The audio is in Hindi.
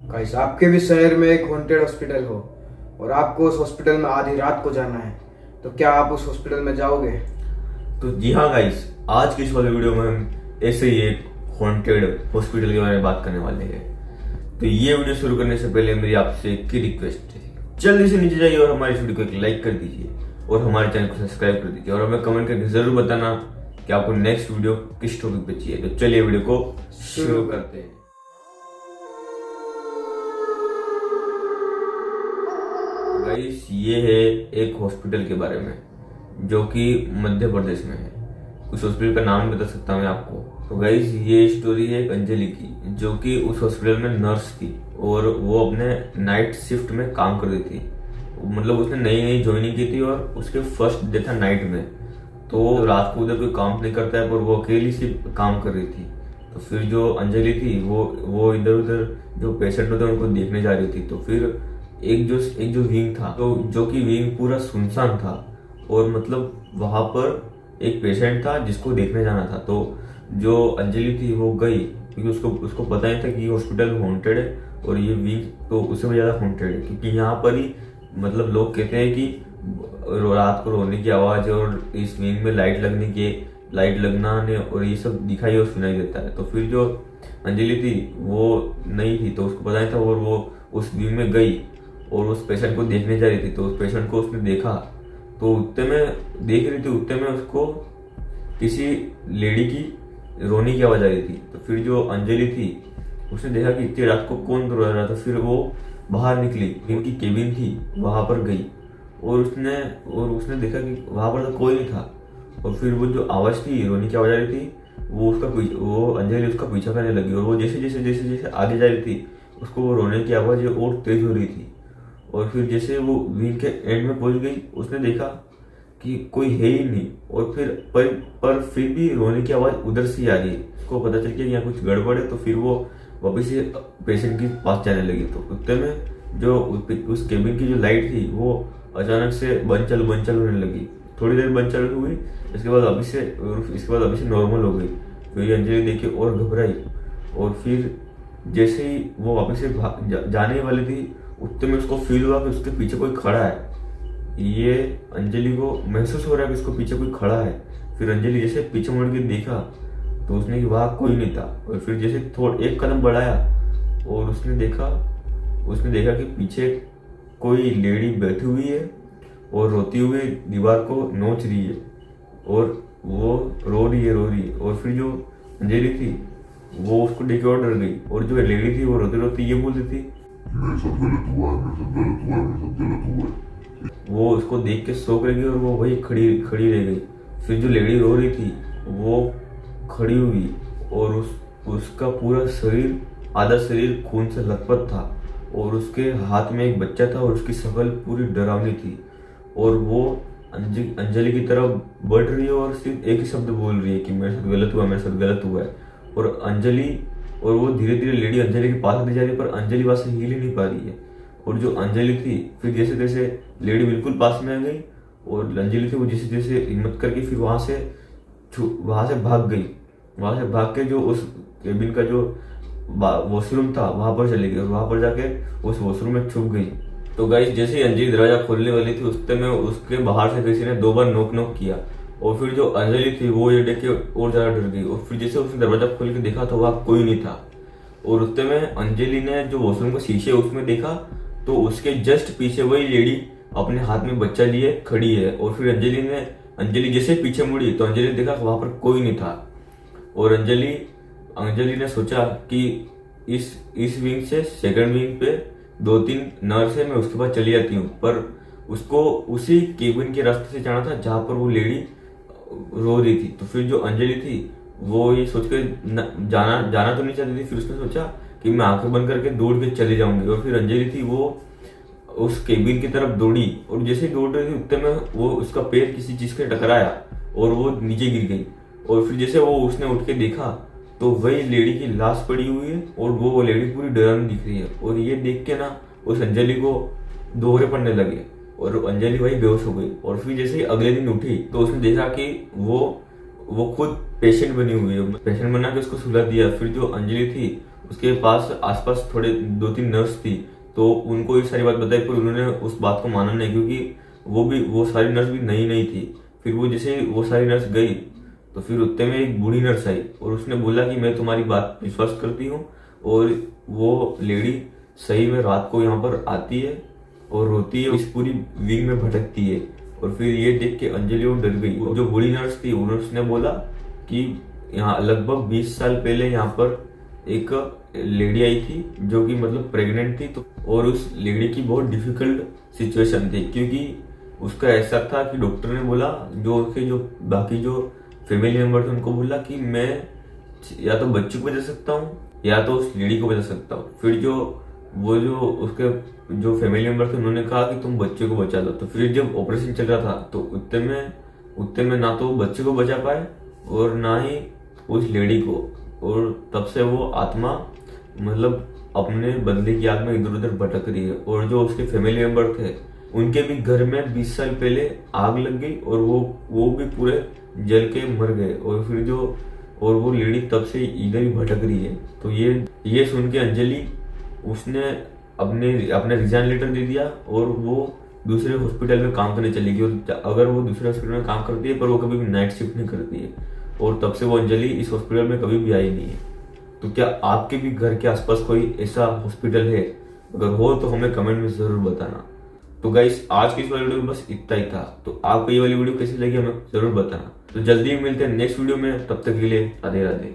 गाइस, आपके भी शहर में एक हॉन्टेड हॉस्पिटल हो और आपको उस हॉस्पिटल में आधी रात को जाना है, तो क्या आप उस हॉस्पिटल में जाओगे? तो जी हाँ गाइस, आज की इस वाले वीडियो में हम ऐसे ही एक हॉन्टेड हॉस्पिटल के बारे में बात करने वाले हैं। तो ये वीडियो शुरू करने से पहले मेरी आपसे एक ही रिक्वेस्ट है, जल्दी से नीचे जाइए और हमारे इस वीडियो को एक लाइक कर दीजिए और हमारे चैनल को सब्सक्राइब कर दीजिए और हमें कमेंट करके जरूर बताना कि आपको नेक्स्ट वीडियो किस टॉपिक पे चाहिए। तो चलिए वीडियो को शुरू करते हैं। गाइस, ये है एक हॉस्पिटल के बारे में जो कि मध्य प्रदेश में है। उस हॉस्पिटल का नाम बता सकता हूँ मैं आपको। तो गाइस, ये स्टोरी है एक अंजलि की, जो कि उस हॉस्पिटल में नर्स थी और वो अपने नाइट शिफ्ट में काम कर रही थी। मतलब उसने नई नई ज्वाइनिंग की थी और उसके फर्स्ट डे था नाइट में। तो रात को उधर कोई काम नहीं करता है, पर वो अकेली सिर्फ काम कर रही थी। तो फिर जो अंजलि थी वो इधर उधर जो पेशेंट होते उनको देखने जा रही थी। तो फिर एक जो विंग था, तो जो कि विंग पूरा सुनसान था और मतलब वहां पर एक पेशेंट था जिसको देखने जाना था। तो जो अंजलि थी वो गई, क्योंकि उसको पता नहीं था कि ये हॉस्पिटल हॉन्टेड है और ये विंग तो उससे भी ज्यादा हॉन्टेड है, क्योंकि यहाँ पर ही मतलब लोग कहते हैं कि रात को रोने की आवाज और इस विंग में लाइट लगना ने और ये सब दिखाई और सुनाई देता है। तो फिर जो अंजलि थी वो नहीं थी, तो उसको पता नहीं था और वो उस विंग में गई और उस पेशेंट को देखने जा रही थी। तो उस पेशेंट को उसने देखा, तो उतने में देख रही थी, उतने में उसको किसी लेडी की रोने की आवाज आ रही थी। तो फिर जो अंजलि थी उसने देखा कि इतनी रात को कौन रो रहा था। फिर वो बाहर निकली, उनकी केबिन थी वहां पर गई और उसने देखा कि वहां पर तो कोई नहीं था। और फिर वो जो आवाज थी, रोने की आवाज आ रही थी, वो अंजलि उसका पीछा करने लगी और वो जैसे आगे जा रही थी, उसको वो रोने की आवाज और तेज हो रही थी। और फिर जैसे वो विंग के एंड में पहुंच गई, उसने देखा कि कोई है ही नहीं। और फिर पर फिर भी रोने की आवाज उधर से ही आ रही है। उसको पता चल गया कि यहाँ कुछ गड़बड़ है। तो फिर वो वापस से पेशेंट के पास जाने लगी। तो उतने में जो उस केबिन की जो लाइट थी वो अचानक से बंद चल होने लगी। थोड़ी देर बंद चल हुई, इसके बाद अभी से नॉर्मल हो गई। फिर अंजलि देखी और घबराई और फिर जैसे ही वो वापस से जाने वाली थी, उतने में उसको फील हुआ कि उसके पीछे कोई खड़ा है। ये अंजलि को महसूस हो रहा है कि उसको पीछे कोई खड़ा है। फिर अंजलि जैसे पीछे मुड़ के देखा तो उसने कि वहां कोई नहीं था। और फिर जैसे एक कदम बढ़ाया और उसने देखा कि पीछे कोई लेडी बैठी हुई है और रोती हुई दीवार को नोच रही है और वो रो रही है। और फिर जो अंजलि थी वो उसको देख के और डर गई और जो लेडी थी वो रोती रोती ये बोलती थी, मेरे साथ गलत हुआ है। वो उसको देख के शौक रह गई और वो वही खड़ी रह गई। फिर जो लेडी रो रही थी वो खड़ी हुई और उसका पूरा शरीर, आधा शरीर खून से लथपथ था और उसके हाथ में एक बच्चा था और उसकी शक्ल पूरी डरावनी थी। और वो अंजलि की तरफ बढ़ रही है और सिर्फ एक ही शब्द बोल रही है कि मेरे साथ गलत हुआ है। और वो धीरे धीरे लेडी अंजलि के पास आती जा रही है, पर अंजलि वहां से हिल ही नहीं पा रही है। और जो अंजलि थी फिर जैसे जैसे लेडी बिल्कुल पास में आ गई और अंजलि थी वो जैसे हिम्मत करके फिर वहां से भाग गई। वहां से भाग के जो उस केबिन का जो वॉशरूम था वहां पर चली गई और वहां पर जाके उस वॉशरूम में छुप गई। तो गाइस, जैसे ही अंजलि दरवाजा खोलने वाली थी उस में उसके बाहर से किसी ने 2 बार नॉक किया और फिर जो अंजलि थी वो ये देख के और ज्यादा डर गई। और फिर जैसे उसने दरवाजा खोल के देखा तो वहां कोई नहीं था। और उतने में अंजलि ने जो वॉशरूम का शीशे उसमें देखा तो उसके जस्ट पीछे वही लेडी अपने हाथ में बच्चा लिए खड़ी है। और फिर अंजलि जैसे पीछे मुड़ी तो अंजलि ने देखा वहां पर कोई नहीं था। और अंजलि ने सोचा कि इस विंग से सेकंड विंग पे 2-3 नर्स है, मैं उसके पास चली जाती हूँ। पर उसको उसी केबिन के रास्ते से जाना था जहां पर वो लेडी रो रही थी। तो फिर जो अंजलि थी वो ये सोच के जाना तो नहीं चाहती थी। फिर उसने सोचा कि मैं आंखें बंद करके दौड़ के चली जाऊंगी। और फिर अंजलि थी वो उस केबिन की तरफ दौड़ी और जैसे ही दौड़ रही थी उतने में वो उसका पैर किसी चीज से टकराया और वो नीचे गिर गई। और फिर जैसे वो उसने उठ के देखा तो वही लेडी की लाश पड़ी हुई है और वो लेडी पूरी डरावनी दिख रही है। और ये देख के ना उस अंजलि को दोहरे पड़ने लगे और अंजलि वही बेहोश हो गई। और फिर जैसे ही अगले दिन उठी तो उसने देखा कि वो खुद पेशेंट बनी हुई है। पेशेंट बना के उसको सुला दिया। फिर जो अंजलि थी उसके पास आसपास थोड़े 2-3 नर्स थी, तो उनको ये सारी बात बताई, पर उन्होंने उस बात को माना नहीं, क्योंकि वो सारी नर्स भी नई नई थी। फिर वो जैसे वो सारी नर्स गई तो फिर उतने में एक बूढ़ी नर्स आई और उसने बोला कि मैं तुम्हारी बात विश्वास करती हूँ, और वो लेडी सही में रात को यहाँ पर आती है और रोती है, इस पूरी विंग में भटकती है। और फिर ये देख के अंजलि वो डर गई। जो बूढ़ी नर्स थी उसने बोला कि यहाँ लगभग 20 साल पहले यहाँ पर एक लेडी आई थी जो कि मतलब प्रेग्नेंट थी, तो और उस लेडी की बहुत डिफिकल्ट सिचुएशन थी, क्योंकि उसका ऐसा था कि डॉक्टर ने बोला, जो उसके जो बाकी जो फैमिली मेंबर थे उनको बोला कि मैं या तो बच्चे को बचा सकता हूँ या तो उस लेडी को बचा सकता हूँ। फिर जो उसके जो फैमिली मेंबर थे उन्होंने कहा कि तुम बच्चे को बचा दो। तो फिर जब ऑपरेशन चल रहा था तो उतने में ना तो बच्चे को बचा पाए और ना ही उस लेडी को, और तब से वो आत्मा मतलब अपने बदले की आग में इधर उधर भटक रही है। और जो उसके फैमिली मेंबर थे उनके भी घर में 20 साल पहले आग लग गई और वो भी पूरे जल के मर गए, और वो लेडी तब से इधर ही भटक रही है। तो ये सुन के अंजलि उसने अपने रिजाइन लेटर दे दिया और वो दूसरे हॉस्पिटल में काम करने चली गई। और अगर वो दूसरे हॉस्पिटल में काम करती है पर वो कभी भी नाइट शिफ्ट नहीं करती है, और तब से वो अंजलि इस हॉस्पिटल में कभी भी आई नहीं है। तो क्या आपके भी घर के आसपास कोई ऐसा हॉस्पिटल है? अगर हो तो हमें कमेंट में जरूर बताना। तो गाइस आज की इस वाली वीडियो में बस इतना ही था। तो आपको ये वाली वीडियो कैसी लगी हमें जरूर बताना। तो जल्दी मिलते हैं नेक्स्ट वीडियो में, तब तक के लिए राधे राधे।